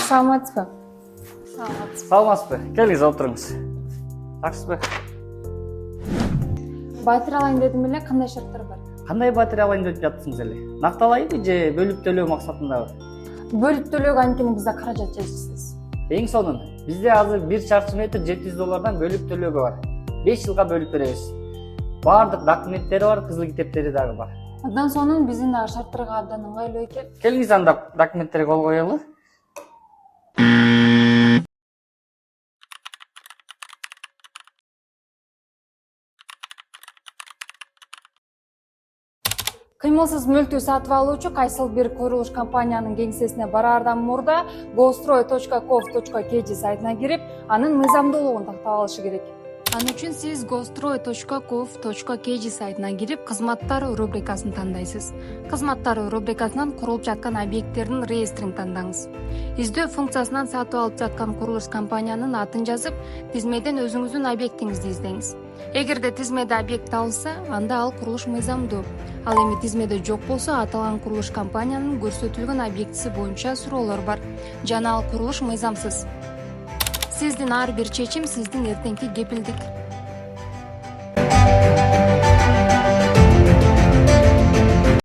саламатсызбы? Саламатсызбы. Келиңиз отуруңуз. Жакшысызбы? Батир алайын дедим эле, кандай шарттар бар? Кандай батир алайын деп жатсыңыз эле? Накталайбы же бөлүп төлөө максатындабы? Бөлүп төлөөгө анткени бизде каражат жетишсиз. Эң сонун. Бизде азыр 1 чарчы метр $700 бөлүп төлөөгө бар. 5 жылга бөлүп беребиз. Баардык документтери бар, кызыл китептери дагы бар. Абдан сонун, биздин дагы шарттарга абдан ыңгайлуу экен. Келиңиз анда документтерге кол коелу. Кыймылсыз мүлктү сатып алуучу кайсыл бир курулуш компаниянын кеңсесине бараардан мурда gostroy.kov.kg сайтына кирип, анын мыйзамдуулугун тактап алышы керек. Ал үчүн сиз gostroy.kov.kg сайтына кирип, кызматтар рубрикасын тандайсыз. Кызматтар рубрикасынан курулуп жаткан объекттердин реестрин тандаңыз. Издөө функциясынан сатып алып жаткан курулуш компаниянын атын жазып, тизмеден өзүңүздүн объектиңизди издеңиз. Эгерде тизмеде объект табылса, анда ал курулуш мыйзамдуу. Ал эми тизмеде жок болсо, аталган курулуш компаниянын көрсөтүлгөн объектиси боюнча суроолор бар жана ал курулуш мыйзамсыз. Сиздин ар бир чечим сиздин эртеңки кепилдик.